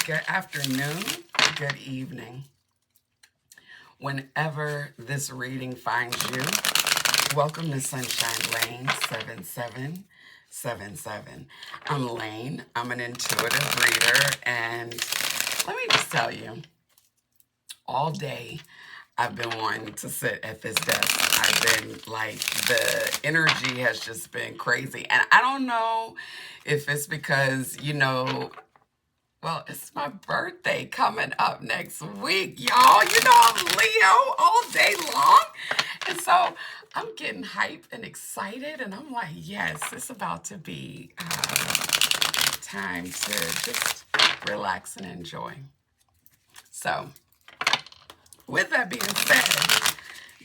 good afternoon, good evening. Whenever this reading finds you, welcome to Sunshine Lane 7777. I'm Laine. I'm an intuitive reader, and let me just tell you, all day I've been wanting to sit at this desk. I've been like, the energy has just been crazy. And I don't know if it's because, well, it's my birthday coming up next week, y'all. You know I'm Leo all day long. And so I'm getting hype and excited. And I'm like, yes, it's about to be time to just relax and enjoy. So with that being said,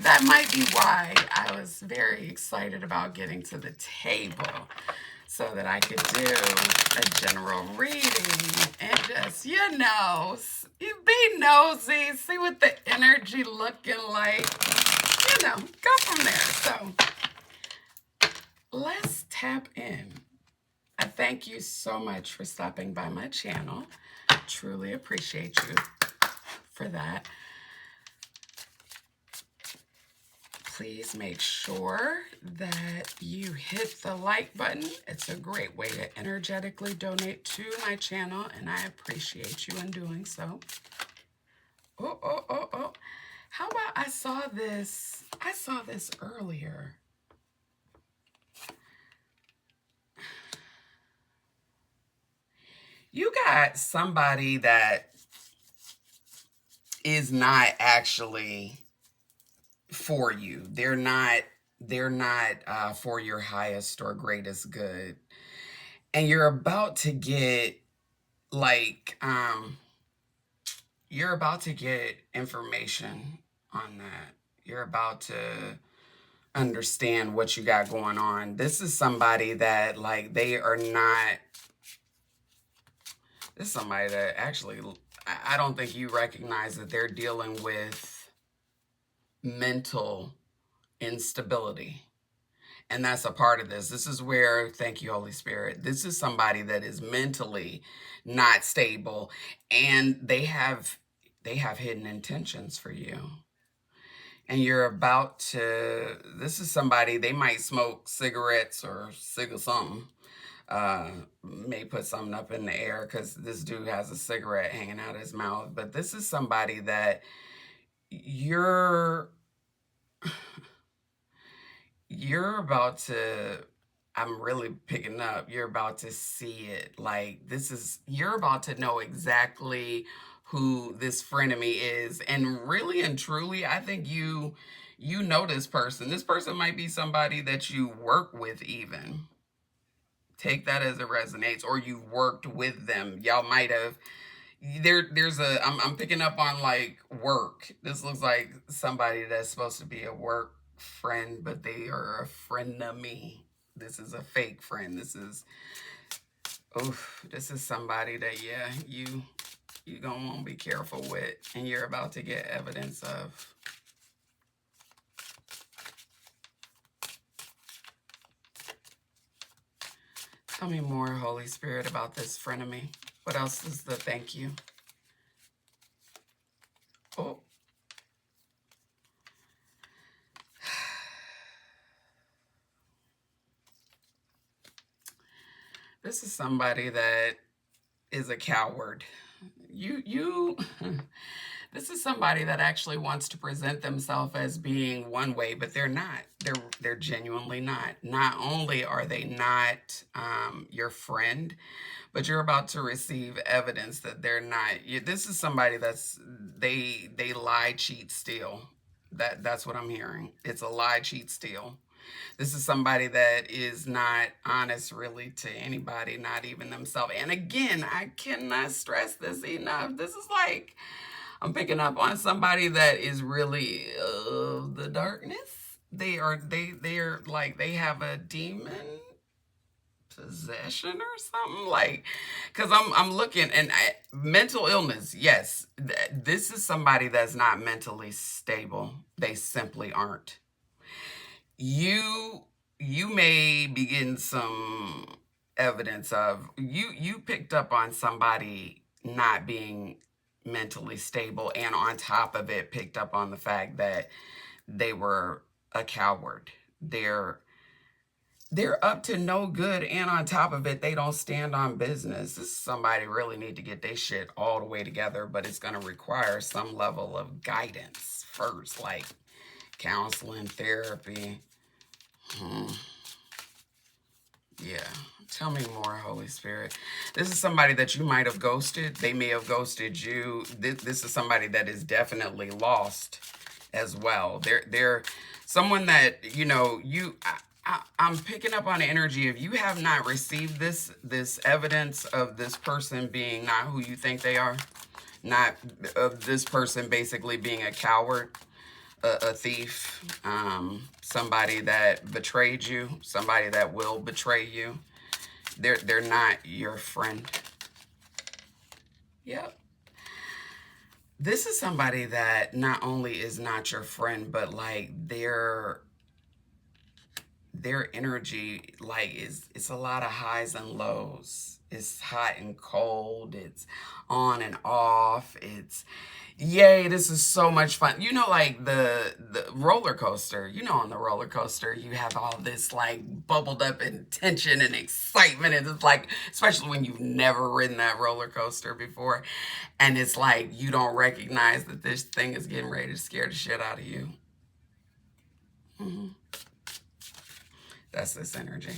that might be why I was very excited about getting to the table, so that I could do a general reading and just, be nosy, see what the energy looking like, go from there. So let's tap in. I thank you so much for stopping by my channel. Truly appreciate you for that. Please make sure that you hit the like button. It's a great way to energetically donate to my channel, and I appreciate you in doing so. Oh. How about I saw this earlier. You got somebody that is not actually for you. They're not for your highest or greatest good. And you're about to get you're about to get information on that. You're about to understand what you got going on. This is somebody that this is somebody that actually, I don't think you recognize that they're dealing with mental instability. And that's a part of this. This is where, thank you, Holy Spirit, this is somebody that is mentally not stable, and they have hidden intentions for you. And you're about to, this is somebody, they might smoke cigarettes or something. May put something up in the air because this dude has a cigarette hanging out of his mouth. But this is somebody that you're about to, I'm really picking up, you're about to see it. You're about to know exactly who this frenemy is. And really and truly, I think you know this person. This person might be somebody that you work with even. Take that as it resonates, or you worked with them. Y'all might have, I'm picking up on work. This looks like somebody that's supposed to be a work friend, but they are a frenemy. This is a fake friend. This is somebody that you gonna want to be careful with, and you're about to get evidence of. Tell me more, Holy Spirit, about this frenemy. What else is the thank you? Oh. This is somebody that is a coward. This is somebody that actually wants to present themselves as being one way, but they're not. They're genuinely not. Not only are they not your friend, but you're about to receive evidence that they're not. This is somebody that's they lie, cheat, steal. That's what I'm hearing. It's a lie, cheat, steal. This is somebody that is not honest really to anybody, not even themselves. And again, I cannot stress this enough. This is I'm picking up on somebody that is really of the darkness. They have a demon possession or something, because I'm looking, and mental illness. Yes, this is somebody that's not mentally stable. They simply aren't. You may be getting some evidence of, you picked up on somebody not being mentally stable, and on top of it picked up on the fact that they were a coward. They're up to no good, and on top of it they don't stand on business. This is somebody really need to get their shit all the way together, but it's going to require some level of guidance first, like counseling, therapy. Hmm. Yeah. Tell me more, Holy Spirit. This is somebody that you might have ghosted. They may have ghosted you. This is somebody that is definitely lost as well. They're someone that, I'm picking up on the energy. If you have not received this evidence of this person being not who you think they are, not of this person basically being a coward, a thief, somebody that betrayed you, somebody that will betray you. They're not your friend. Yep. This is somebody that not only is not your friend, but like their energy, like, is it's a lot of highs and lows. It's hot and cold. It's on and off. It's yay, this is so much fun. Like the roller coaster. On the roller coaster, you have all this like bubbled up and tension and excitement. And it's like, especially when you've never ridden that roller coaster before, and it's like you don't recognize that this thing is getting ready to scare the shit out of you. Hmm. That's this energy.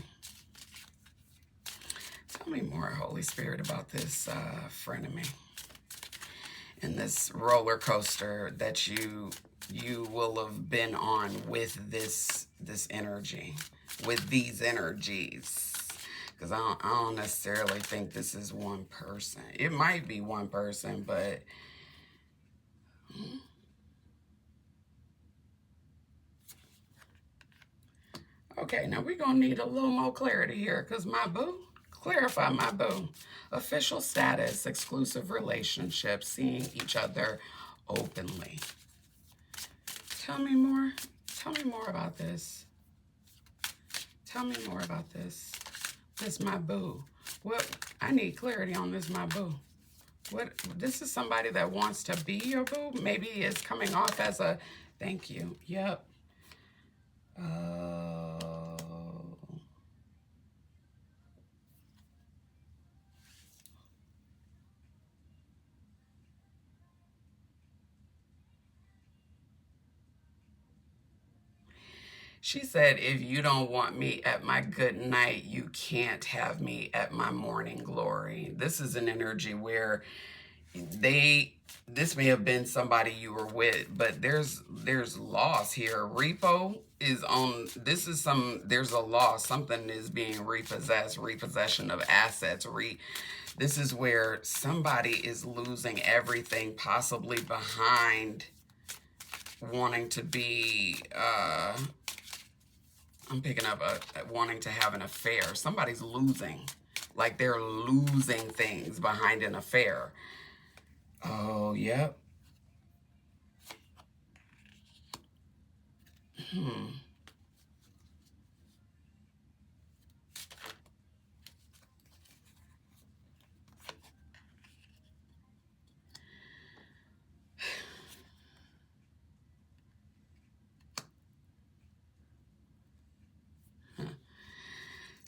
Tell me more, Holy Spirit, about this frenemy and this roller coaster that you will have been on with this energy, with these energies. Because I don't necessarily think this is one person. It might be one person, but okay, now we're going to need a little more clarity here, because my boo, clarify my boo. Official status, exclusive relationship, seeing each other openly. Tell me more. Tell me more about this. Tell me more about this. This my boo. What? I need clarity on this my boo. What? This is somebody that wants to be your boo? Maybe it's coming off as a thank you. Yep. She said, if you don't want me at my good night, you can't have me at my morning glory. This is an energy where this may have been somebody you were with, but there's loss here. Repo is on, there's a loss. Something is being repossessed, repossession of assets. This is where somebody is losing everything, possibly behind wanting to be, I'm picking up wanting to have an affair. Somebody's losing. Like they're losing things behind an affair. Oh, yep.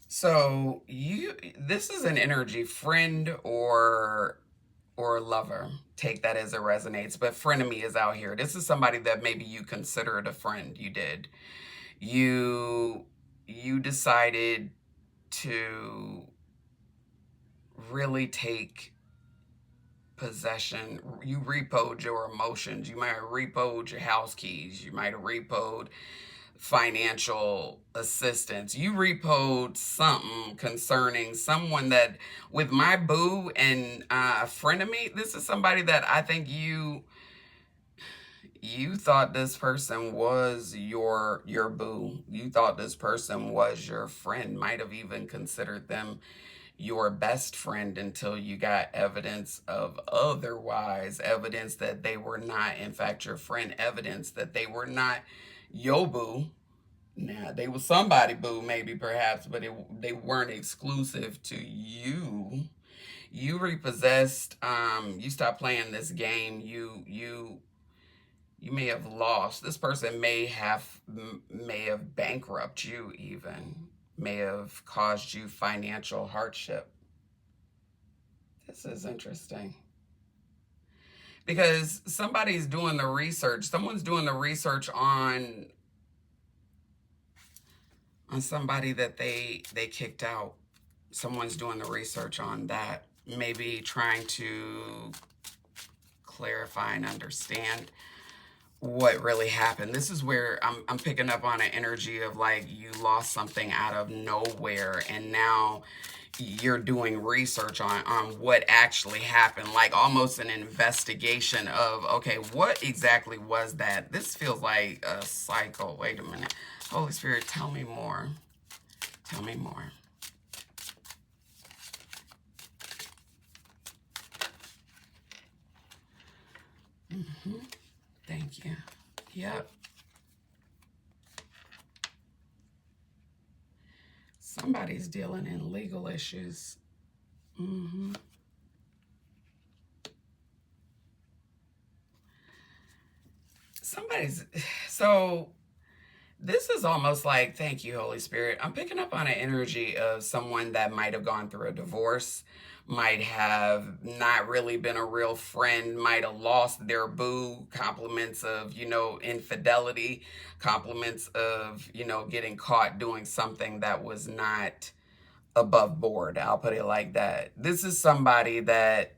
So this is an energy, friend or lover. Take that as it resonates. But frenemy is out here. This is somebody that maybe you considered a friend. You did. You decided to really take possession. You repoed your emotions. You might have repoed your house keys. You might have repoed financial assistance. You repoed something concerning someone that, with my boo and frenemy, this is somebody that I think you thought this person was your boo. You thought this person was your friend. Might have even considered them your best friend until you got evidence of otherwise, evidence that they were not in fact your friend, evidence that they were not your boo. Now, they were somebody boo, maybe, perhaps, but they weren't exclusive to you. You repossessed. You stopped playing this game. You may have lost. This person may have bankrupted you, even may have caused you financial hardship. This is interesting because somebody's doing the research. Someone's doing the research on somebody that they kicked out. Someone's doing the research on that, maybe trying to clarify and understand what really happened. This is where I'm picking up on an energy of like you lost something out of nowhere and now you're doing research on what actually happened, like almost an investigation of, okay, what exactly was that? This feels like a cycle. Wait a minute. Holy Spirit, tell me more. Tell me more. Thank you. Yep. Somebody's dealing in legal issues. So this is almost like, thank you, Holy Spirit. I'm picking up on an energy of someone that might have gone through a divorce, might have not really been a real friend, might have lost their boo, compliments of, infidelity, compliments of, getting caught doing something that was not above board. I'll put it like that. This is somebody that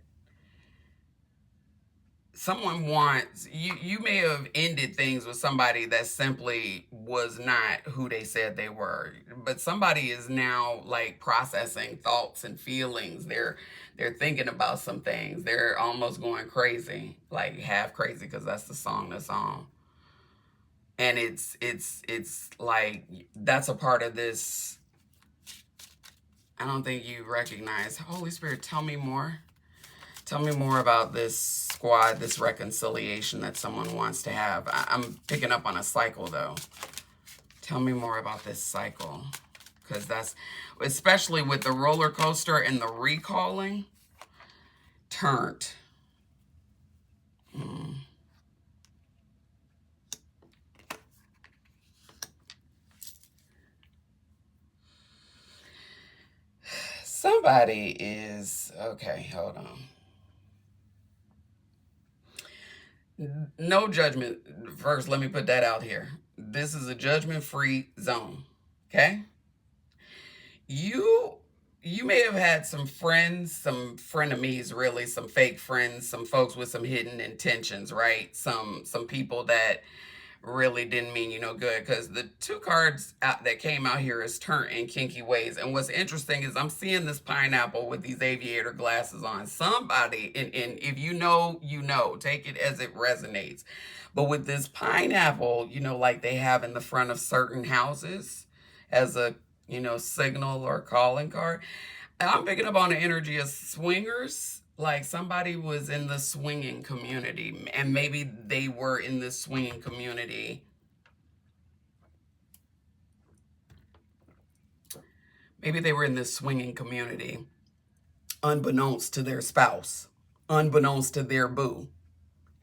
someone wants. You may have ended things with somebody that simply was not who they said they were, but somebody is now like processing thoughts and feelings. They're thinking about some things. They're almost going crazy, like half crazy, because that's the song that's on. And it's like that's a part of this. I don't think you recognize. Holy Spirit, tell me more. Tell me more about this squad, this reconciliation that someone wants to have. I'm picking up on a cycle, though. Tell me more about this cycle. Because that's, especially with the roller coaster and the recalling, turned. Somebody is, okay, hold on. No judgment. First, let me put that out here. This is a judgment-free zone. Okay? You you may have had some friends, some frenemies, really, some fake friends, some folks with some hidden intentions, right? Some people that really didn't mean you no good, because the two cards that came out here is turnt in kinky ways. And what's interesting is I'm seeing this pineapple with these aviator glasses on. Somebody, and if you know, take it as it resonates. But with this pineapple, like they have in the front of certain houses as a, signal or calling card, I'm picking up on the energy of swingers. Like somebody was in the swinging community, and maybe they were in the swinging community. Maybe they were in this swinging community, unbeknownst to their spouse, unbeknownst to their boo.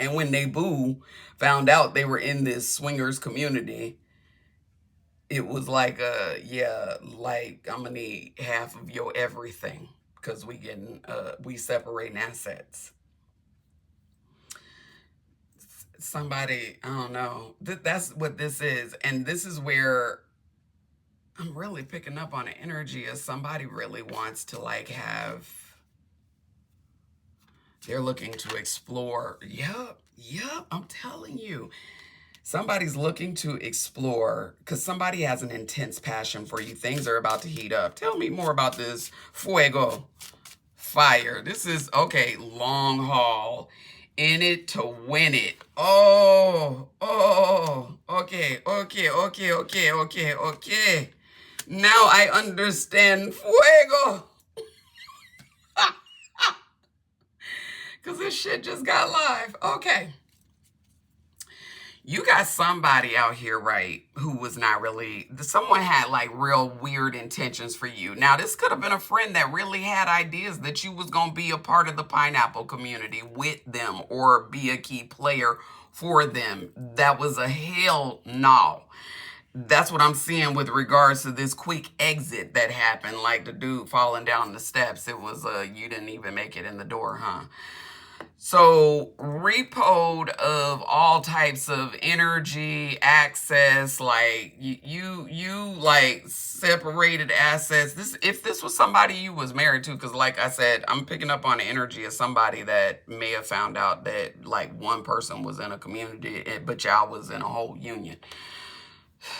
And when they boo found out they were in this swingers community, it was like, yeah, like I'm gonna need half of your everything because we separating assets. Somebody, I don't know. That's what this is, and this is where I'm really picking up on the energy of somebody really wants to like have. They're looking to explore. Yep, I'm telling you. Somebody's looking to explore because somebody has an intense passion for you. Things are about to heat up. Tell me more about this fuego, fire. This is, okay, long haul. In it to win it. Oh, okay. Now I understand fuego. Because this shit just got live. Okay. You got somebody out here, right, who was not really, someone had like real weird intentions for you. Now, this could have been a friend that really had ideas that you was going to be a part of the pineapple community with them or be a key player for them. That was a hell no. That's what I'm seeing with regards to this quick exit that happened, like the dude falling down the steps. It was you didn't even make it in the door, huh? So repoed of all types of energy access, like you like separated assets. This, if this was somebody you was married to, because like I said, I'm picking up on the energy of somebody that may have found out that like one person was in a community, but y'all was in a whole union.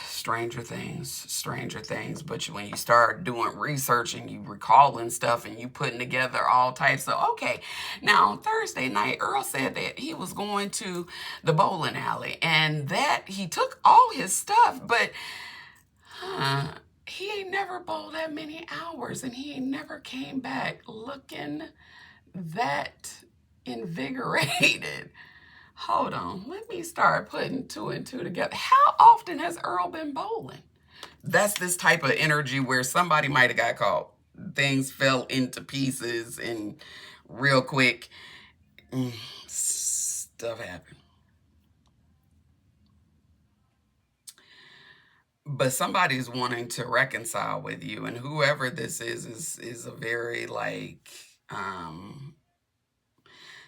Stranger things. But when you start doing research and you recalling stuff and you putting together all types of, okay, now Thursday night, Earl said that he was going to the bowling alley and that he took all his stuff, but he ain't never bowled that many hours and he ain't never came back looking that invigorated. Hold on, let me start putting two and two together. How often has Earl been bowling? That's this type of energy where somebody might have got caught. Things fell into pieces and real quick, stuff happened. But somebody's wanting to reconcile with you, and whoever this is a very like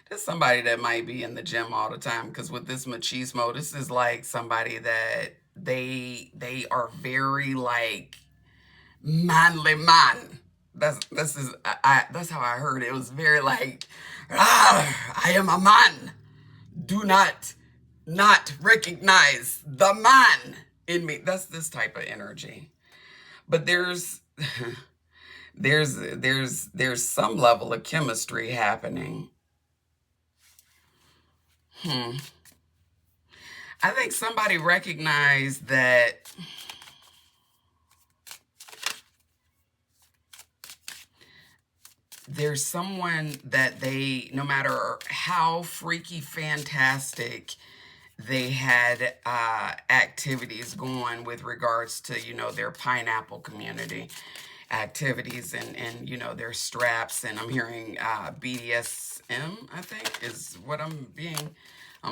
there's somebody that might be in the gym all the time, because with this machismo, this is like somebody that they are very like manly man. That's how I heard it. It was very like, I am a man. Do not recognize the man in me. That's this type of energy. But there's some level of chemistry happening. I think somebody recognized that there's someone that they, no matter how freaky fantastic they had activities going with regards to, their pineapple community activities and their straps, and I'm hearing BDSM, I think, is what I'm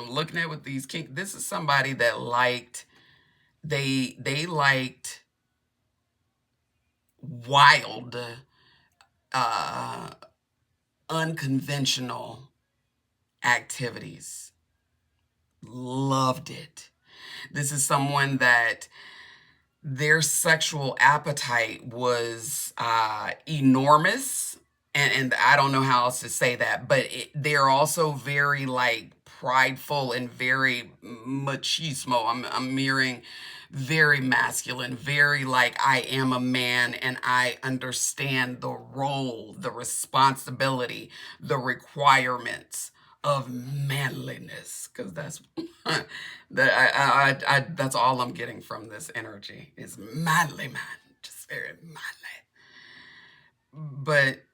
looking at with these kink. This is somebody that liked, they liked wild, uh, unconventional activities. Loved it. This is someone that their sexual appetite was enormous. And I don't know how else to say that, but they're also very like prideful and very machismo. I'm mirroring very masculine, very like, I am a man and I understand the role, the responsibility, the requirements of manliness, because that's that's all I'm getting from this energy is manly man, just very manly. But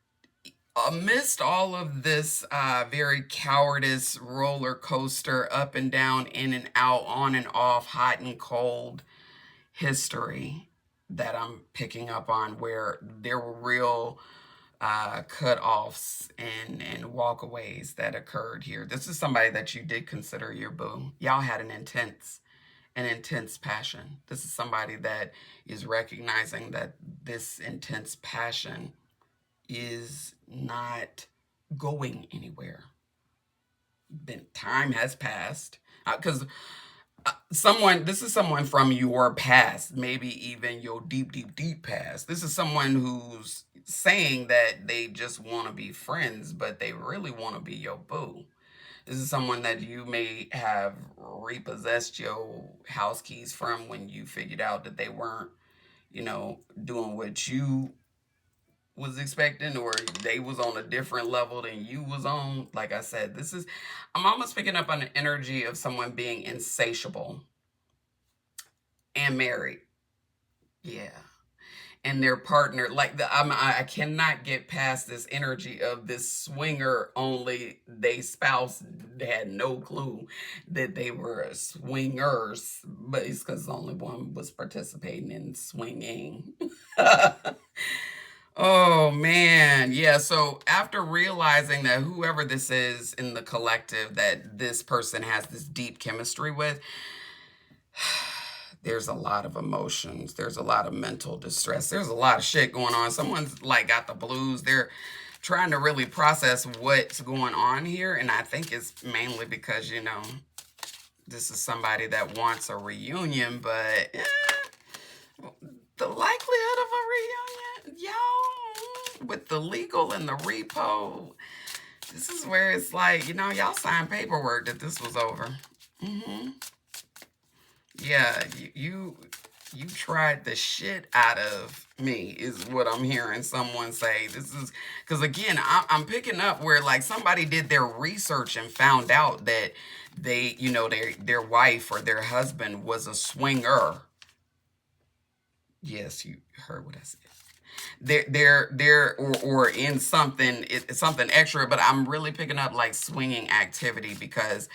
amidst all of this very cowardice roller coaster, up and down, in and out, on and off, hot and cold history that I'm picking up on, where there were real cut-offs and walkaways that occurred here. This is somebody that you did consider your boo. Y'all had an intense passion. This is somebody that is recognizing that this intense passion is not going anywhere. Then time has passed. Because this is someone from your past, maybe even your deep past. This is someone who's saying that they just want to be friends, but they really want to be your boo. This is someone that you may have repossessed your house keys from when you figured out that they weren't, doing what you was expecting, or they was on a different level than you was on. Like I said, I'm almost picking up on the energy of someone being insatiable and married. Yeah. and their partner. Like I cannot get past this energy of this swinger only. They spouse had no clue that they were swingers, but it's because only one was participating in swinging. Oh man, yeah. So after realizing that whoever this is in the collective that this person has this deep chemistry with, there's a lot of emotions. There's a lot of mental distress. There's a lot of shit going on. Someone's like got the blues. They're trying to really process what's going on here. And I think it's mainly because, you know, this is somebody that wants a reunion, but the likelihood of a reunion, y'all, with the legal and the repo, this is where it's like, you know, y'all signed paperwork that this was over. Yeah, you tried the shit out of me is what I'm hearing someone say. This is because again, I'm picking up where like somebody did their research and found out that they, you know, their wife or their husband was a swinger. Yes, you heard what I said. They're or in something, it's something extra, but I'm really picking up like swinging activity because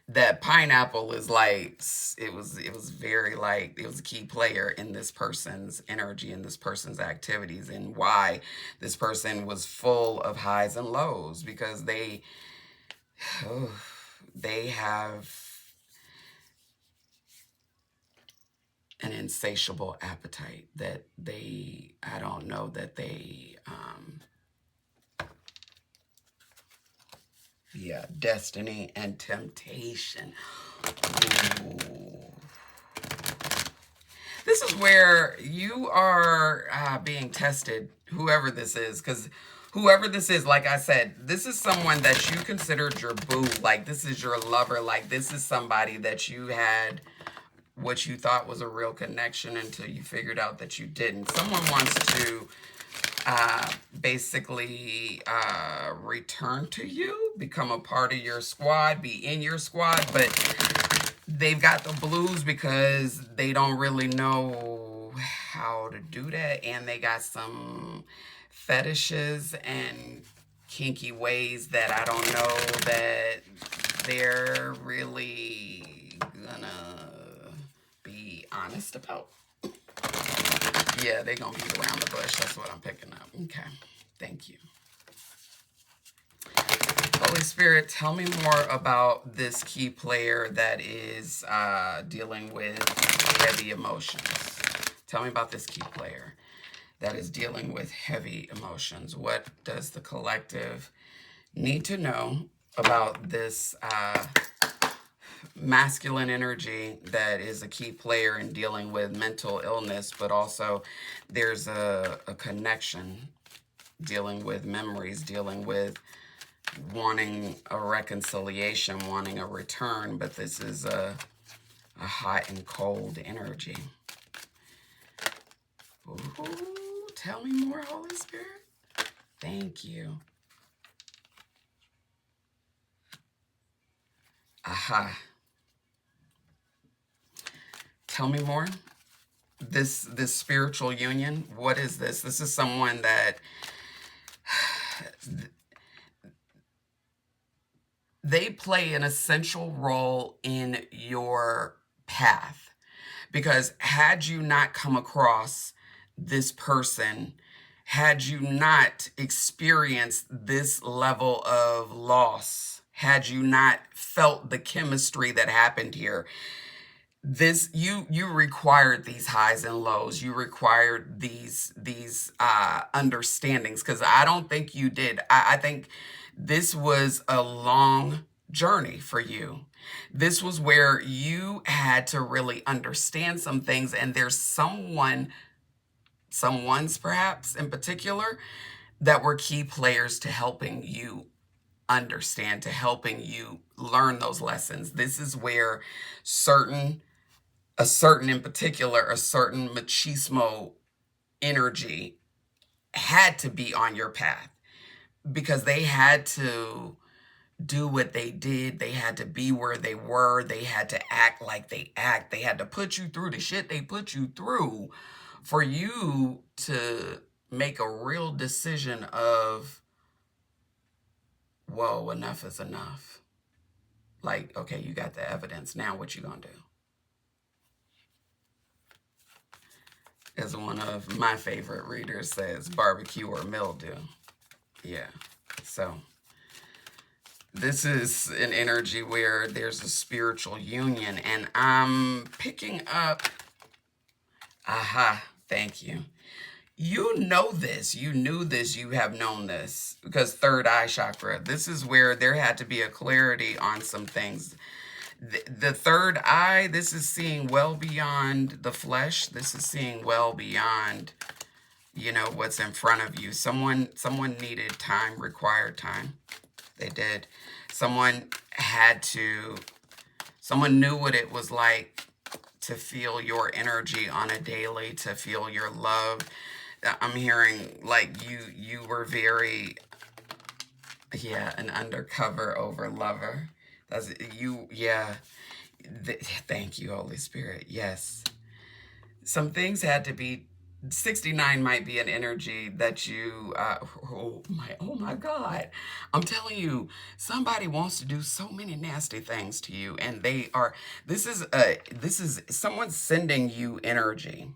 that pineapple is like it was very like it was a key player in this person's energy and this person's activities and why this person was full of highs and lows because oh, they have an insatiable appetite that I don't know that they yeah, destiny and temptation. Ooh. This is where you are being tested, whoever this is, because whoever this is, like I said, this is someone that you considered your boo. Like, this is your lover. Like, this is somebody that you had what you thought was a real connection until you figured out that you didn't. Someone wants to basically return to you, become a part of your squad, be in your squad, but they've got the blues because they don't really know how to do that, and they got some fetishes and kinky ways that I don't know that they're really gonna be honest about. Yeah, they're going to beat around the bush. That's what I'm picking up. Okay. Thank you. Holy Spirit, tell me more about this key player that is dealing with heavy emotions. Tell me about this key player that is dealing with heavy emotions. What does the collective need to know about this masculine energy that is a key player in dealing with mental illness, but also there's a connection dealing with memories, dealing with wanting a reconciliation, wanting a return, but this is a hot and cold energy. Ooh, tell me more, Holy Spirit. Thank you. Aha. Tell me more. This spiritual union, what is this? This is someone that they play an essential role in your path. Because had you not come across this person, had you not experienced this level of loss, had you not felt the chemistry that happened here, this you required these highs and lows. You required these understandings, because I don't think you did. I think this was a long journey for you. This was where you had to really understand some things, and there's someone's perhaps in particular that were key players to helping you understand, to helping you learn those lessons. This is where a certain in particular, a certain machismo energy had to be on your path, because they had to do what they did. They had to be where they were. They had to act like they act. They had to put you through the shit they put you through For you to make a real decision of, whoa, enough is enough. Like, okay, you got the evidence. Now what you gonna do? As one of my favorite readers says, barbecue or mildew. Yeah. So this is an energy where there's a spiritual union, and I'm picking up, aha, thank you. You know this, you knew this, you have known this, because third eye chakra, this is where there had to be a clarity on some things. The third eye, this is seeing well beyond the flesh. This is seeing well beyond, you know, what's in front of you. Someone needed time, required time. They did. Someone knew what it was like to feel your energy on a daily, to feel your love. I'm hearing like you were very, yeah, an undercover over lover. That's you, yeah. Thank you, Holy Spirit. Yes. Some things had to be, 69 might be an energy that you, oh my God. I'm telling you, somebody wants to do so many nasty things to you, and this is someone sending you energy.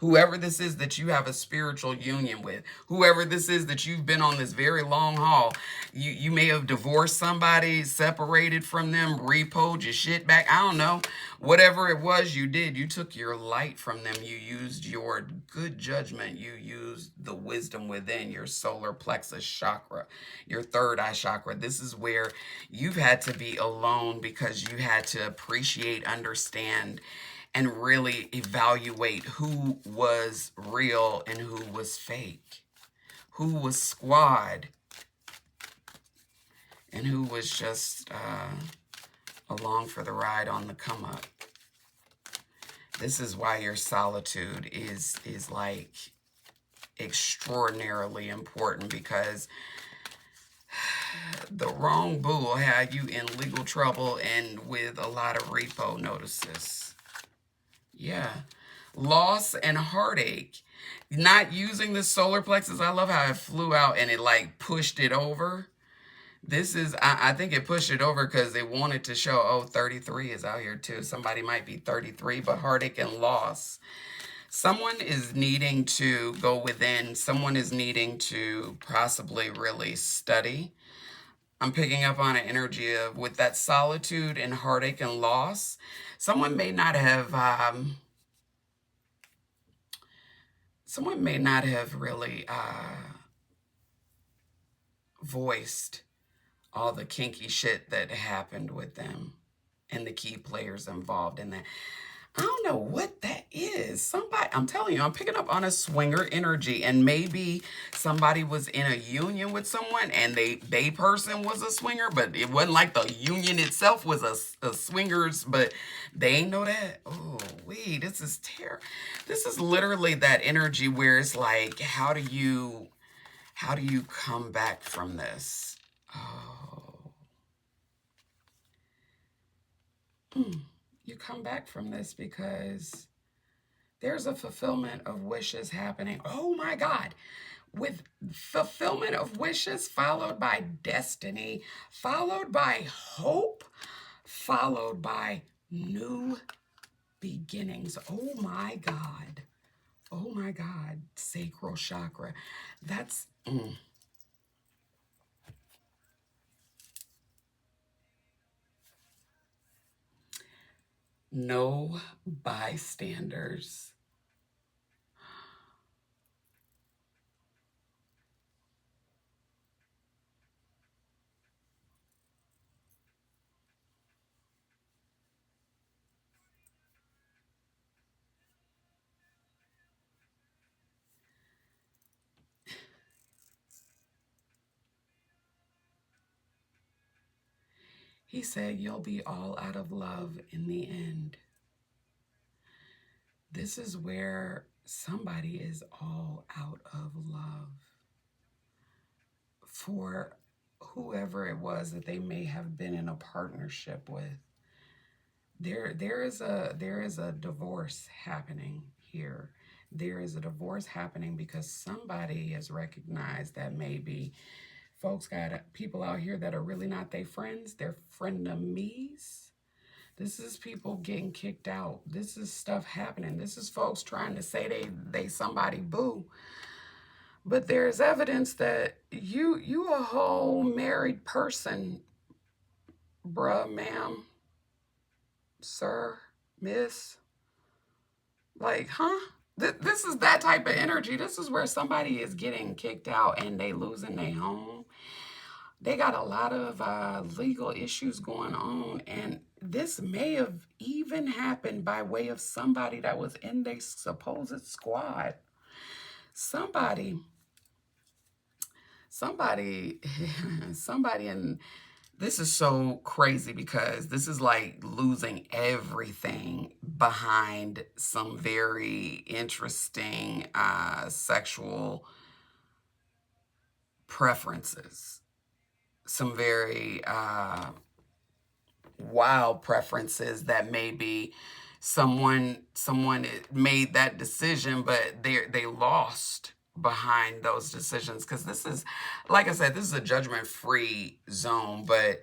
Whoever this is that you have a spiritual union with, whoever this is that you've been on this very long haul, you may have divorced somebody, separated from them, repoed your shit back. I don't know. Whatever it was you did, you took your light from them. You used your good judgment. You used the wisdom within your solar plexus chakra, your third eye chakra. This is where you've had to be alone because you had to appreciate, understand, and really evaluate who was real and who was fake, who was squad, and who was just along for the ride on the come up. This is why your solitude is like extraordinarily important, because the wrong boo will have you in legal trouble and with a lot of repo notices. Yeah. Loss and heartache. Not using the solar plexus. I love how it flew out and it like pushed it over. This is, I think it pushed it over because they wanted to show, oh, 33 is out here too. Somebody might be 33, but heartache and loss. Someone is needing to go within. Someone is needing to possibly really study. I'm picking up on an energy of, with that solitude and heartache and loss, someone may not have really voiced all the kinky shit that happened with them and the key players involved in that. I don't know what that is. Somebody, I'm telling you, I'm picking up on a swinger energy, and maybe somebody was in a union with someone and they person was a swinger, but it wasn't like the union itself was a swingers, but they ain't know that. Oh, wait, this is terrible. This is literally that energy where it's like, how do you come back from this? Oh. You come back from this because there's a fulfillment of wishes happening. Oh my God. With fulfillment of wishes, followed by destiny, followed by hope, followed by new beginnings. Oh my God. Oh my God. Sacral chakra. That's... No bystanders. He said, you'll be all out of love in the end. This is where somebody is all out of love for whoever it was that they may have been in a partnership with. There is a divorce happening here. There is a divorce happening because somebody has recognized that maybe folks got people out here that are really not their friends, they're frenemies. This is people getting kicked out. This is stuff happening. This is folks trying to say they somebody boo. But there's evidence that you a whole married person, bruh, ma'am, sir, miss. Like, huh? This is that type of energy. This is where somebody is getting kicked out and they losing their home. They got a lot of legal issues going on, and this may have even happened by way of somebody that was in their supposed squad. Somebody, somebody, somebody, and this is so crazy because this is like losing everything behind some very interesting sexual preferences, some very wild preferences that maybe someone made that decision, but they lost behind those decisions, because this is, like I said, this is a judgment-free zone. But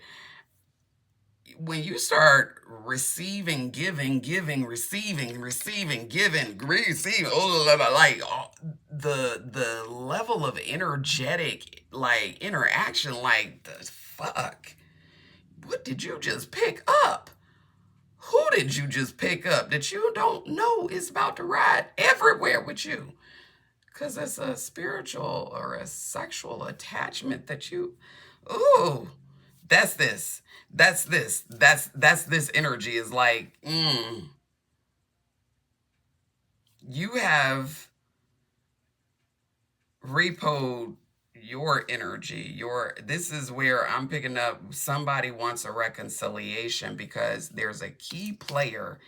when you start receiving, giving, receiving, giving, receiving, like the level of energetic like interaction, like the fuck, what did you just pick up? Who did you just pick up that you don't know is about to ride everywhere with you? Because it's a spiritual or a sexual attachment that you, ooh, that's this. That's this. That's this energy is like, you have repoed your energy. This is where I'm picking up somebody wants a reconciliation because there's a key player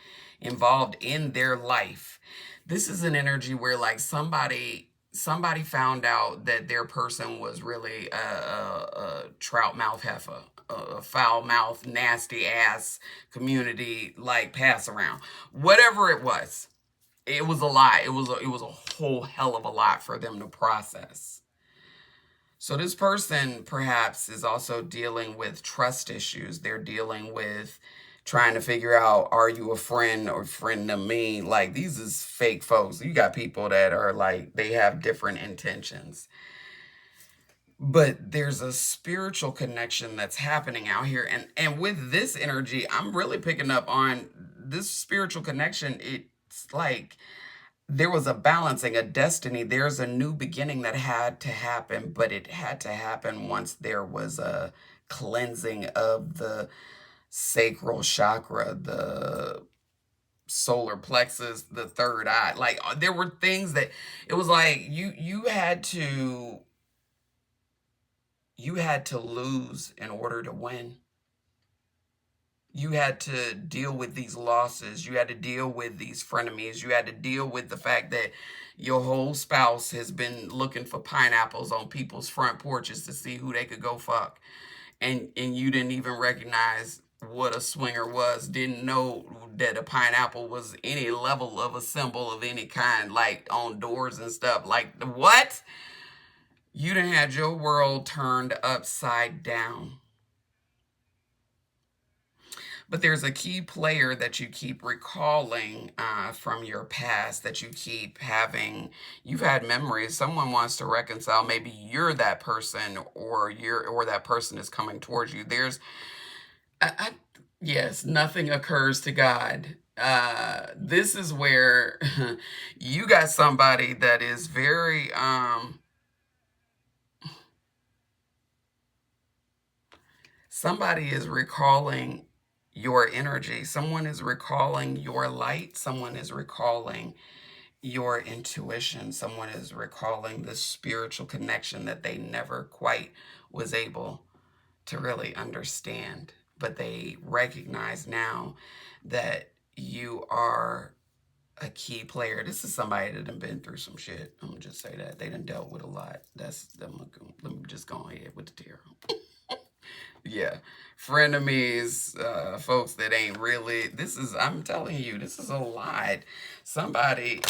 involved in their life. This is an energy where like somebody found out that their person was really a trout mouth heifer, a foul mouth, nasty ass community like pass around. Whatever it was a lot. It was a whole hell of a lot for them to process. So this person perhaps is also dealing with trust issues. They're dealing with trying to figure out, are you a friend or friend to me? Like, these is fake folks. You got people that are like, they have different intentions. But there's a spiritual connection that's happening out here. And with this energy, I'm really picking up on this spiritual connection. It's like there was a balancing, a destiny. There's a new beginning that had to happen, but it had to happen once there was a cleansing of the sacral chakra, the solar plexus, the third eye. Like, there were things that it was like you had to lose in order to win. You had to deal with these losses. You had to deal with these frenemies. You had to deal with the fact that your whole spouse has been looking for pineapples on people's front porches to see who they could go fuck. And you didn't even recognize what a swinger was, didn't know that a pineapple was any level of a symbol of any kind, like on doors and stuff. Like, what? You done had your world turned upside down. But there's a key player that you keep recalling from your past, that you keep having. You've had memories. Someone wants to reconcile. Maybe you're that person, or that person is coming towards you. There's, yes, nothing occurs to God. This is where you got somebody that is very somebody is recalling your energy. Someone is recalling your light. Someone is recalling your intuition. Someone is recalling the spiritual connection that they never quite was able to really understand. But they recognize now that you are a key player. This is somebody that done been through some shit. I'm gonna just say that. They done dealt with a lot. Let me just go ahead with the tarot. Yeah, frenemies, folks that ain't really, I'm telling you, this is a lot. Somebody,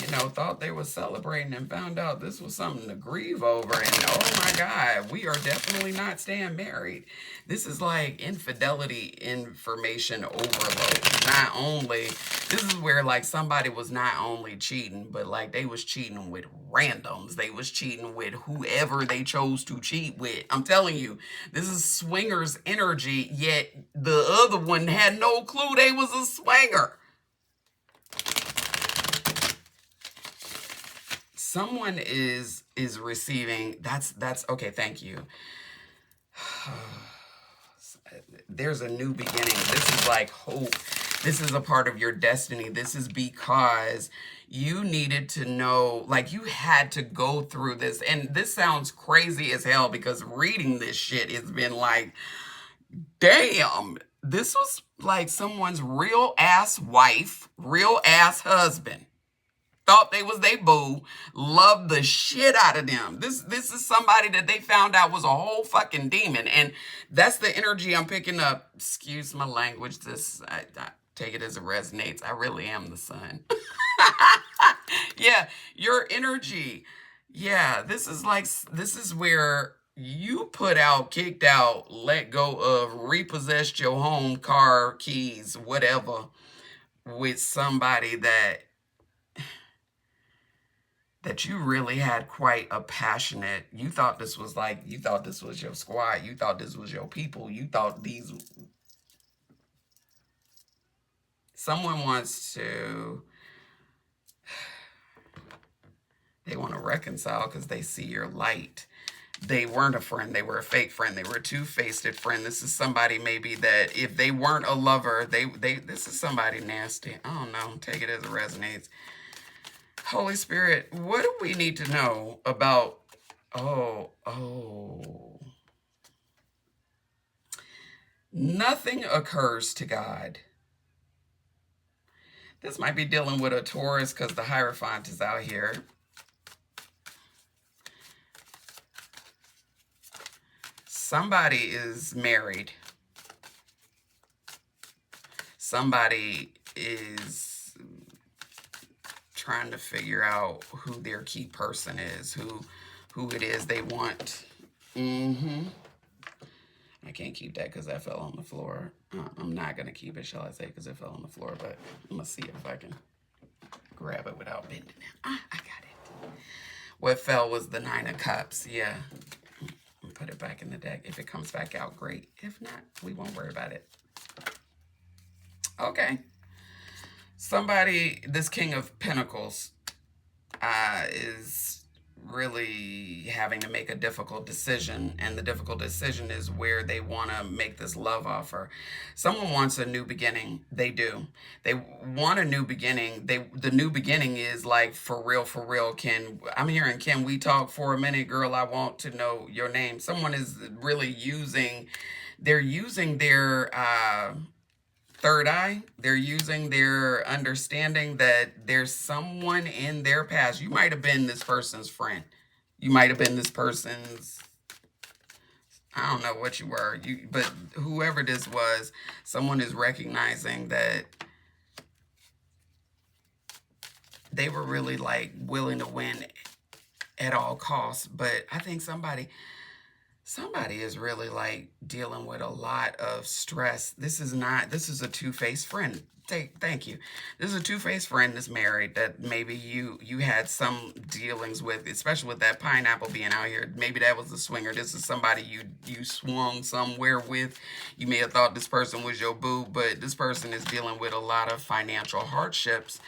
thought they were celebrating and found out this was something to grieve over. And oh my God, we are definitely not staying married. This is like infidelity information overload. Not only, this is where like somebody was not only cheating, but like they was cheating with randoms. They was cheating with whoever they chose to cheat with. I'm telling you, this is swingers energy, yet the other one had no clue they was a swinger. Someone is receiving, that's okay, thank you. There's a new beginning. This is like hope. This is a part of your destiny. This is because you needed to know, like you had to go through this. And this sounds crazy as hell because reading this shit has been like, damn, this was like someone's real ass wife, real ass husband. Thought they was they boo, loved the shit out of them. This is somebody that they found out was a whole fucking demon. And that's the energy I'm picking up. Excuse my language. I take it as it resonates. I really am the sun. Yeah, your energy. Yeah, this is where you put out, kicked out, let go of, repossessed your home, car, keys, whatever, with somebody that you really had quite a passionate, you thought this was your squad, you thought this was your people, you thought someone wants to, they want to reconcile because they see your light. They weren't a friend, they were a fake friend, they were a two-faced friend. This is somebody maybe that if they weren't a lover, this is somebody nasty. I don't know, take it as it resonates. Holy Spirit, what do we need to know about, nothing occurs to God. This might be dealing with a Taurus because the Hierophant is out here. Somebody is married. Somebody is trying to figure out who their key person is, who it is they want. I can't keep that because that fell on the floor. I'm not going to keep it, shall I say, because it fell on the floor, but I'm going to see if I can grab it without bending it. I got it. What fell was the 9 of Cups. Yeah. Put it back in the deck. If it comes back out, great. If not, we won't worry about it. Okay. Somebody, this King of Pentacles, is really having to make a difficult decision. And the difficult decision is where they want to make this love offer. Someone wants a new beginning. They do. They want a new beginning. The new beginning is like, for real, I'm hearing, can we talk for a minute, girl? I want to know your name. Someone is really using their third eye. They're using their understanding that there's someone in their past. You might have been this person's friend. You might have been this person's, I don't know what you were, but whoever this was, someone is recognizing that they were really like willing to win at all costs. But I think somebody is really like dealing with a lot of stress. This is a two-faced friend. Thank you. This is a two-faced friend that's married that maybe you had some dealings with, especially with that pineapple being out here. Maybe that was a swinger. This is somebody you swung somewhere with. You may have thought this person was your boo, but this person is dealing with a lot of financial hardships,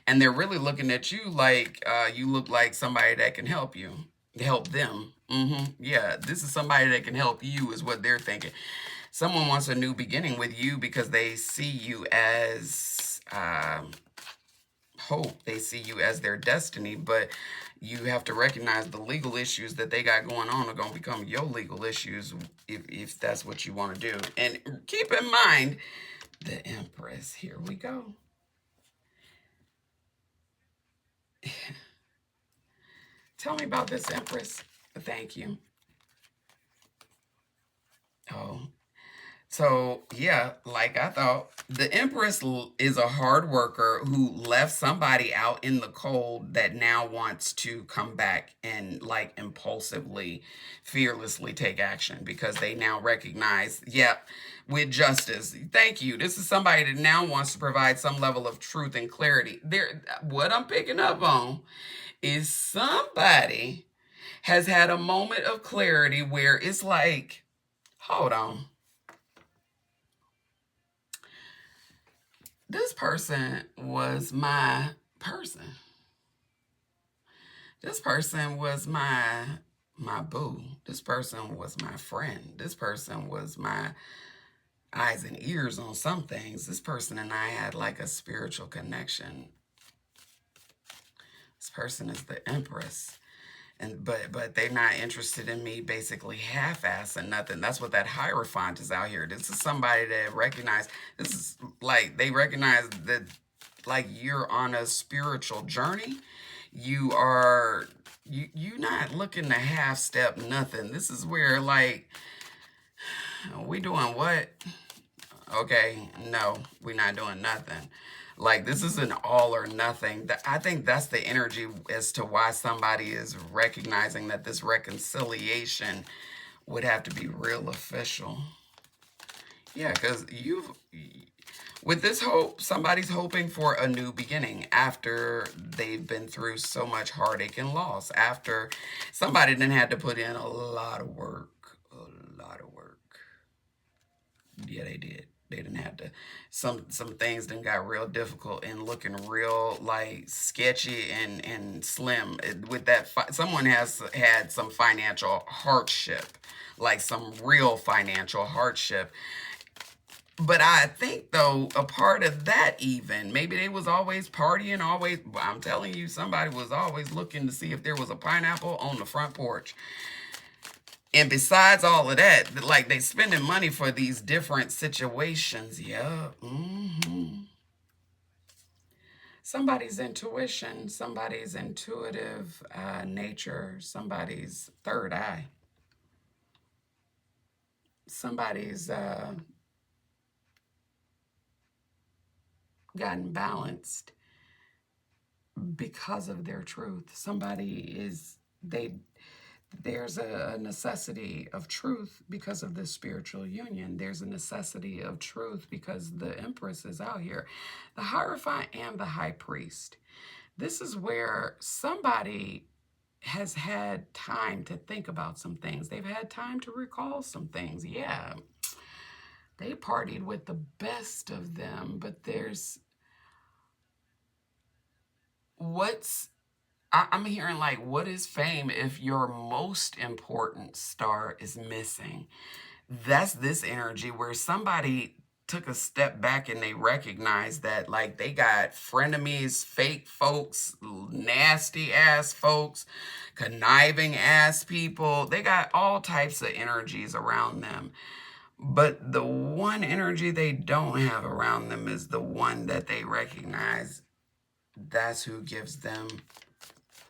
and they're really looking at you like you look like somebody that can help them. Yeah, this is somebody that can help you is what they're thinking. Someone wants a new beginning with you because they see you as hope. They see you as their destiny, but you have to recognize the legal issues that they got going on are going to become your legal issues if that's what you want to do. And keep in mind, the Empress. Here we go. Tell me about this, Empress. Thank you. Oh, So, yeah, like I thought, the Empress is a hard worker who left somebody out in the cold that now wants to come back and like impulsively, fearlessly take action because they now recognize, yep, with justice. Thank you. This is somebody that now wants to provide some level of truth and clarity. There, what I'm picking up on is somebody has had a moment of clarity where it's like, hold on. This person was my person. This person was my boo. This person was my friend. This person was my eyes and ears on some things. This person and I had like a spiritual connection. This person is the Empress. And but they're not interested in me basically half-assing nothing. That's what that Hierophant is out here. This is somebody that recognize, this is like they recognize that like you're on a spiritual journey. You are you not looking to half step nothing. This is where like we doing what? Okay, no, we're not doing nothing. Like this is an all or nothing. I think that's the energy as to why somebody is recognizing that this reconciliation would have to be real official. Yeah, because you've with this hope, somebody's hoping for a new beginning after they've been through so much heartache and loss. After somebody then had to put in a lot of work, a lot of work. Yeah, they did. They didn't have to. Some things then got real difficult and looking real like sketchy and slim. With that, someone has had some financial hardship, like some real financial hardship. But I think though a part of that even maybe they was always partying, always. I'm telling you, somebody was always looking to see if there was a pineapple on the front porch. And besides all of that, like they spending money for these different situations. Yeah. Somebody's intuition, somebody's intuitive nature, somebody's third eye, somebody's gotten balanced because of their truth. Somebody is they there's a necessity of truth because of this spiritual union. There's a necessity of truth because the Empress is out here. The Hierophant and the High Priest. This is where somebody has had time to think about some things. They've had time to recall some things. Yeah, they partied with the best of them, but there's what's I'm hearing like, what is fame if your most important star is missing? That's this energy where somebody took a step back and they recognized that like they got frenemies, fake folks, nasty ass folks, conniving ass people. They got all types of energies around them. But the one energy they don't have around them is the one that they recognize. That's who gives them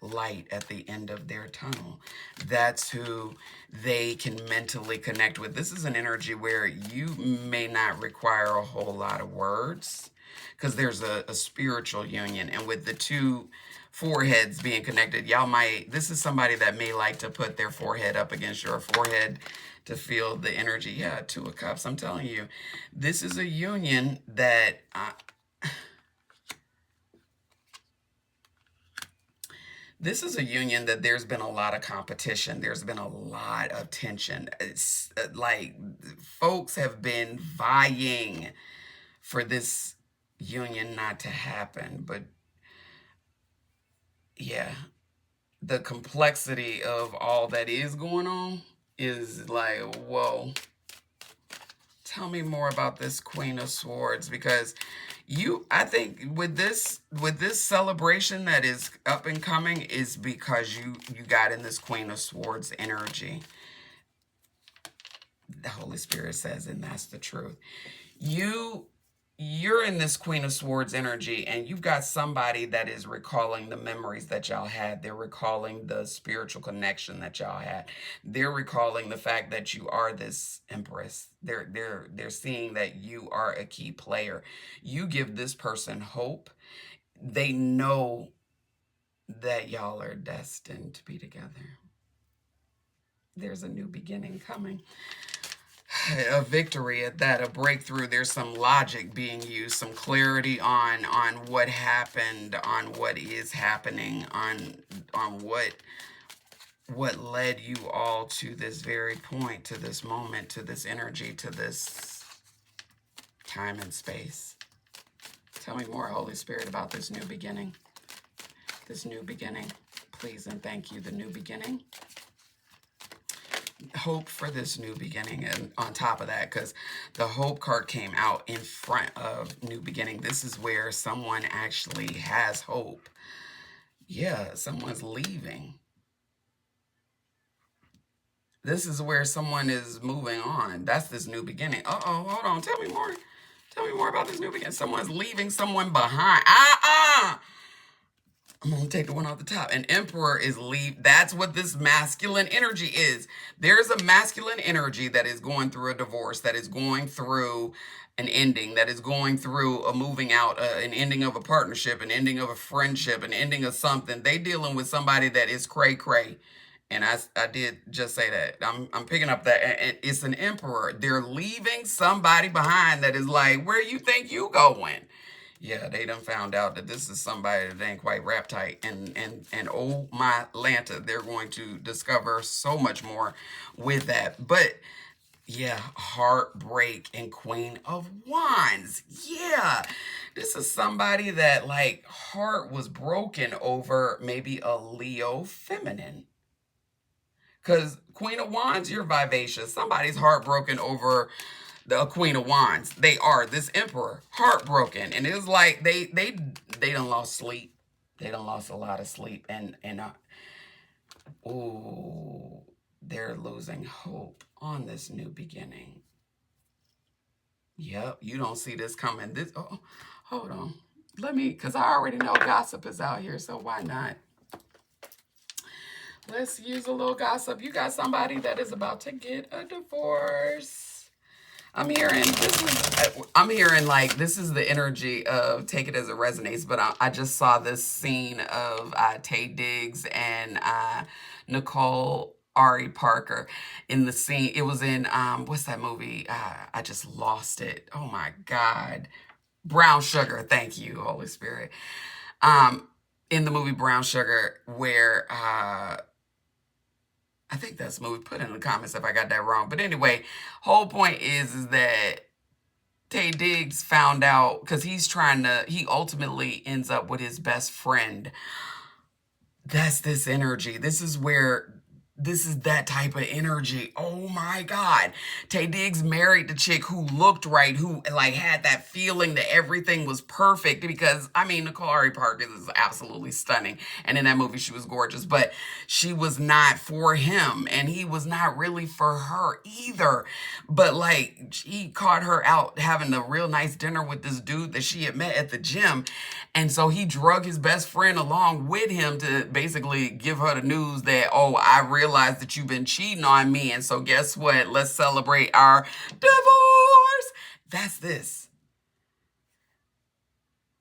light at the end of their tunnel. That's who they can mentally connect with. This is an energy where you may not require a whole lot of words because there's a spiritual union. And with the two foreheads being connected, y'all might, this is somebody that may like to put their forehead up against your forehead to feel the energy. Yeah, Two of Cups. I'm telling you, this is a union that this is a union that there's been a lot of competition. There's been a lot of tension. It's like folks have been vying for this union not to happen. But yeah, the complexity of all that is going on is like, whoa. Tell me more about this Queen of Swords because I think with this celebration that is up and coming is because you got in this Queen of Swords energy. The Holy Spirit says, and that's the truth. You you're in this Queen of Swords energy, and you've got somebody that is recalling the memories that y'all had. They're recalling the spiritual connection that y'all had. They're recalling the fact that you are this empress. They're seeing that you are a key player. You give this person hope. They know that y'all are destined to be together. There's a new beginning coming. A victory at that, a breakthrough. There's some logic being used, some clarity on what happened, on what is happening, on what led you all to this very point, to this moment, to this energy, to this time and space. Tell me more, Holy Spirit, about this new beginning. This new beginning. Please and thank you, the new beginning. Hope for this new beginning. And on top of that, because the hope card came out in front of new beginning, this is where someone actually has hope. Yeah, someone's leaving. This is where someone is moving on. That's this new beginning. Uh-oh, hold on. Tell me more. Tell me more about this new beginning. Someone's leaving someone behind. I'm gonna take the one off the top. An emperor is leave. That's what this masculine energy is. There's a masculine energy that is going through a divorce, that is going through an ending, that is going through a moving out, an ending of a partnership, an ending of a friendship, an ending of something. They dealing with somebody that is cray cray. And I did just say that. I'm picking up that it's an emperor. They're leaving somebody behind that is like, where you think you going? Yeah, they done found out that this is somebody that ain't quite rap tight. And oh my Lanta, they're going to discover so much more with that. But yeah, heartbreak and Queen of Wands. Yeah, this is somebody that like heart was broken over maybe a Leo feminine. Because Queen of Wands, you're vivacious. Somebody's heartbroken over the Queen of Wands. They are this emperor, heartbroken, and it's like they done lost sleep. They done lost a lot of sleep, and ooh, they're losing hope on this new beginning. Yep, you don't see this coming. This hold on, because I already know gossip is out here, so why not? Let's use a little gossip. You got somebody that is about to get a divorce. I'm hearing like this is the energy of take it as it resonates, but I just saw this scene of Tay Diggs and Nicole Ari Parker in the scene. It was in what's that movie? I just lost it. Oh my God. Brown Sugar. Thank you, Holy Spirit. In the movie Brown Sugar, where I think that's the movie. Put in the comments if I got that wrong. But anyway, whole point is that Tay Diggs found out because he ultimately ends up with his best friend. That's this energy. This is that type of energy. Oh my God. Tay Diggs married the chick who looked right, who like had that feeling that everything was perfect because, I mean, Nicole Ari Parker is absolutely stunning. And in that movie, she was gorgeous, but she was not for him and he was not really for her either. But like, he caught her out having a real nice dinner with this dude that she had met at the gym. And so he drug his best friend along with him to basically give her the news that, oh, I realized that you've been cheating on me. And so guess what? Let's celebrate our divorce. That's this.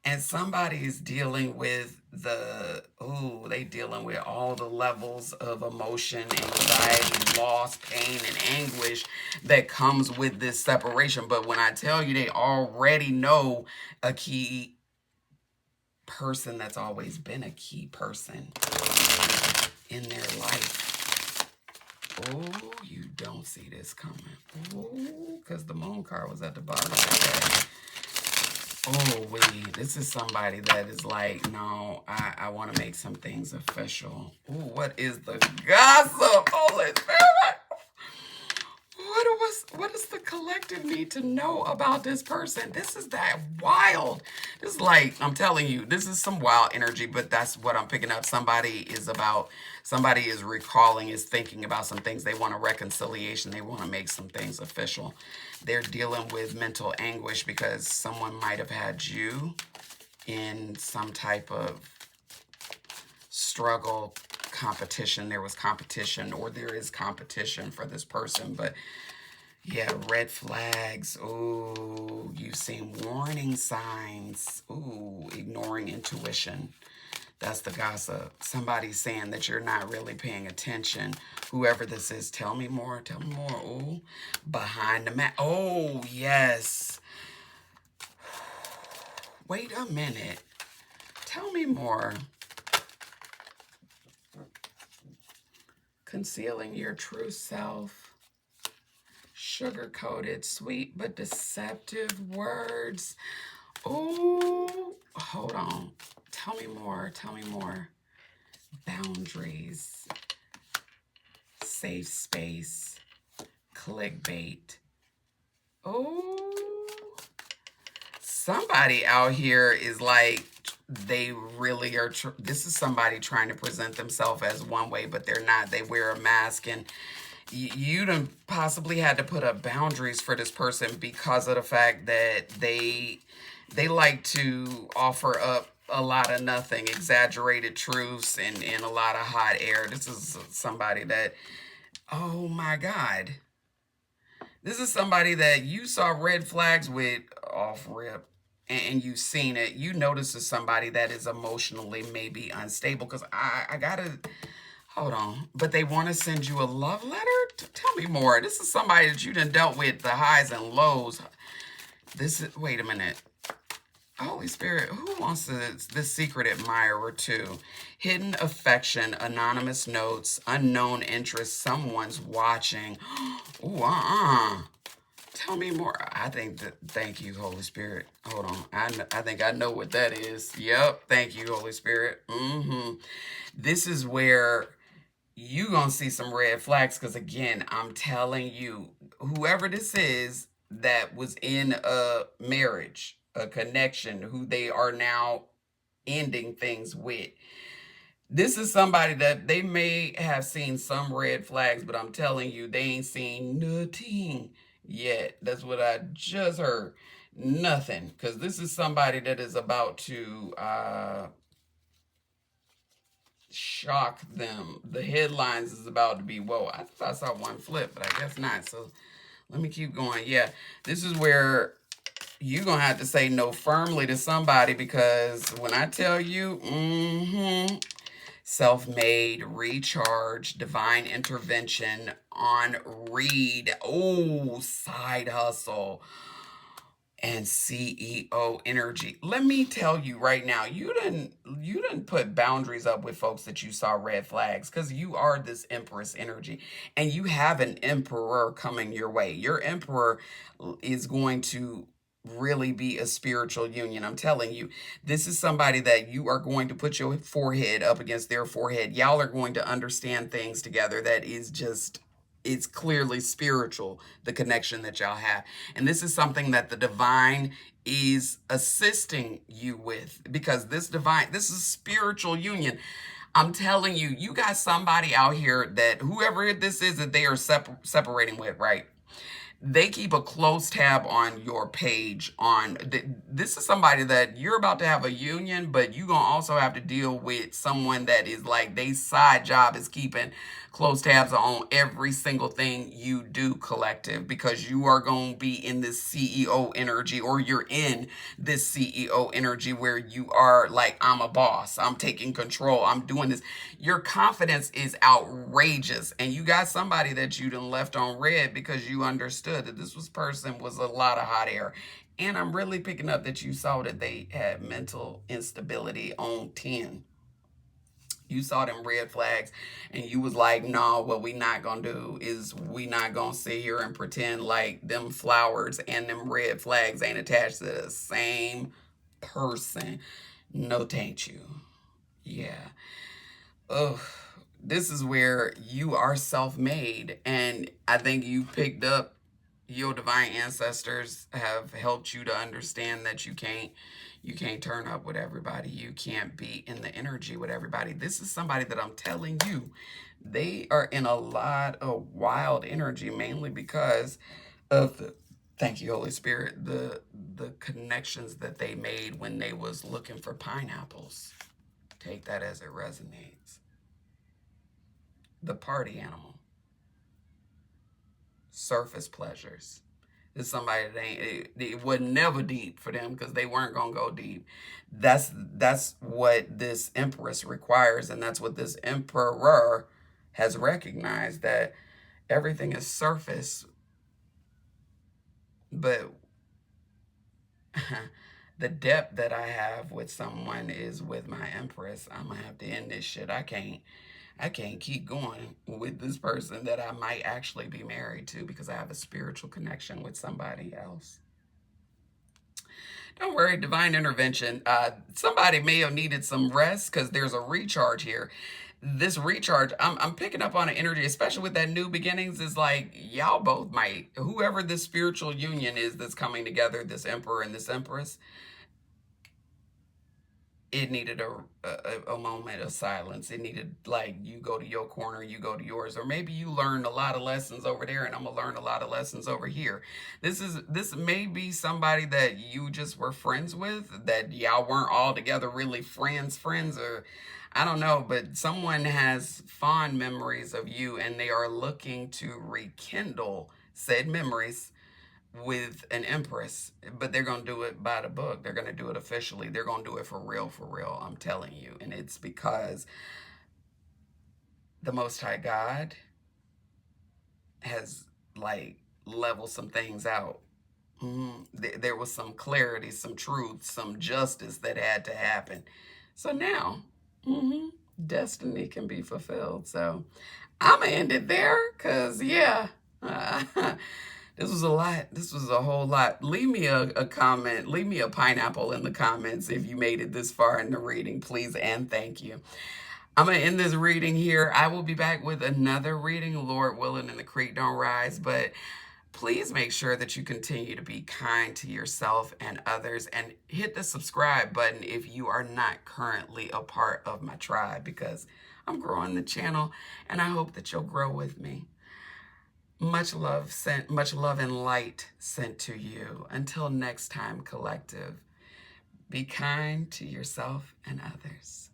And somebody's dealing with they dealing with all the levels of emotion, anxiety, loss, pain, and anguish that comes with this separation. But when I tell you, they already know a key person that's always been a key person in their life. Oh, you don't see this coming. Oh, because the moon card was at the bottom of the deck. Oh, wait, this is somebody that is like, no, I want to make some things official. Ooh, what is the gossip? Holy Spirit. What does the collective need to know about this person? This is that wild. It's like, I'm telling you, this is some wild energy, but that's what I'm picking up. Somebody is recalling, is thinking about some things. They want a reconciliation. They want to make some things official. They're dealing with mental anguish because someone might have had you in some type of struggle, competition. There was competition, or there is competition for this person, but yeah, red flags. Ooh, you've seen warning signs. Ooh, ignoring intuition. That's the gossip. Somebody's saying that you're not really paying attention. Whoever this is, tell me more. Tell me more. Ooh, behind the mat. Oh, yes. Wait a minute. Tell me more. Concealing your true self. Sugar-coated, sweet but deceptive words. Oh, hold on. Tell me more. Tell me more. Boundaries. Safe space. Clickbait. Oh, somebody out here is like, they really are. This is somebody trying to present themselves as one way, but they're not. They wear a mask, and you done possibly had to put up boundaries for this person because of the fact that they like to offer up a lot of nothing, exaggerated truths, and a lot of hot air. This is somebody that, oh my God, this is somebody that you saw red flags with off rip, and you've seen it. You notice is somebody that is emotionally maybe unstable, because I gotta, hold on. But they want to send you a love letter? Tell me more. This is somebody that you done dealt with the highs and lows. This is, wait a minute. Holy Spirit, who wants this secret admirer too? Hidden affection, anonymous notes, unknown interest, someone's watching. Ooh, tell me more. I think that, thank you, Holy Spirit. Hold on. I think I know what that is. Yep. Thank you, Holy Spirit. This is where you gonna see some red flags, because again, I'm telling you, whoever this is that was in a marriage, a connection, who they are now ending things with, this is somebody that they may have seen some red flags, but I'm telling you, they ain't seen nothing yet. That's what I just heard. Nothing. Because this is somebody that is about to shock them. The headlines is about to be, whoa, I thought I saw one flip, but I guess not. So let me keep going. Yeah, this is where you're going to have to say no firmly to somebody, because when I tell you, self-made, recharge, divine intervention, on read, oh, side hustle, and CEO energy. Let me tell you right now, you didn't put boundaries up with folks that you saw red flags, because you are this Empress energy, and you have an emperor coming your way. Your emperor is going to really be a spiritual union. I'm telling you, this is somebody that you are going to put your forehead up against their forehead. Y'all are going to understand things together that is just, it's clearly spiritual, the connection that y'all have. And this is something that the divine is assisting you with, because this is spiritual union. I'm telling you, you got somebody out here that whoever this is that they are separating with, right? They keep a close tab on your page. This is somebody that you're about to have a union, but you're gonna also have to deal with someone that is like, they side job is keeping close tabs on every single thing you do, collective, because you are going to be in this CEO energy, or you're in this CEO energy where you are like, I'm a boss, I'm taking control, I'm doing this. Your confidence is outrageous, and you got somebody that you done left on red because you understood that this person was a lot of hot air. And I'm really picking up that you saw that they had mental instability on 10. You saw them red flags, and you was like, no, what we not gonna do is we not gonna sit here and pretend like them flowers and them red flags ain't attached to the same person. No, thank you. Yeah. Ugh. This is where you are self-made, and I think you picked up, your divine ancestors have helped you to understand that You can't turn up with everybody. You can't be in the energy with everybody. This is somebody that I'm telling you, they are in a lot of wild energy, mainly because of the, thank you, Holy Spirit, the connections that they made when they was looking for pineapples. Take that as it resonates. The party animal. Surface pleasures. It's somebody that it was never deep for them because they weren't gonna go deep. That's what this empress requires, and that's what this emperor has recognized, that everything is surface, but the depth that I have with someone is with my empress. I'm gonna have to end this shit. I can't keep going with this person that I might actually be married to because I have a spiritual connection with somebody else. Don't worry, divine intervention. Somebody may have needed some rest because there's a recharge here. This recharge, I'm picking up on an energy, especially with that new beginnings, is like y'all both might, whoever this spiritual union is that's coming together, this emperor and this empress, it needed a moment of silence. It needed, like, you go to your corner, you go to yours, or maybe you learned a lot of lessons over there and I'm gonna learn a lot of lessons over here. This may be somebody that you just were friends with, that y'all weren't all together really friends, or I don't know, but someone has fond memories of you and they are looking to rekindle said memories with an empress, but they're going to do it by the book. They're going to do it officially. They're going to do it for real, I'm telling you. And it's because the Most High God has, like, leveled some things out. There was some clarity, some truth, some justice that had to happen. So now, destiny can be fulfilled. So I'm going to end it there because, yeah. This was a lot. This was a whole lot. Leave me a comment. Leave me a pineapple in the comments if you made it this far in the reading, please, and thank you. I'm going to end this reading here. I will be back with another reading, Lord willing, and the creek don't rise. But please make sure that you continue to be kind to yourself and others, and hit the subscribe button if you are not currently a part of my tribe, because I'm growing the channel and I hope that you'll grow with me. Much love sent, much love and light sent to you. Until next time, collective, be kind to yourself and others.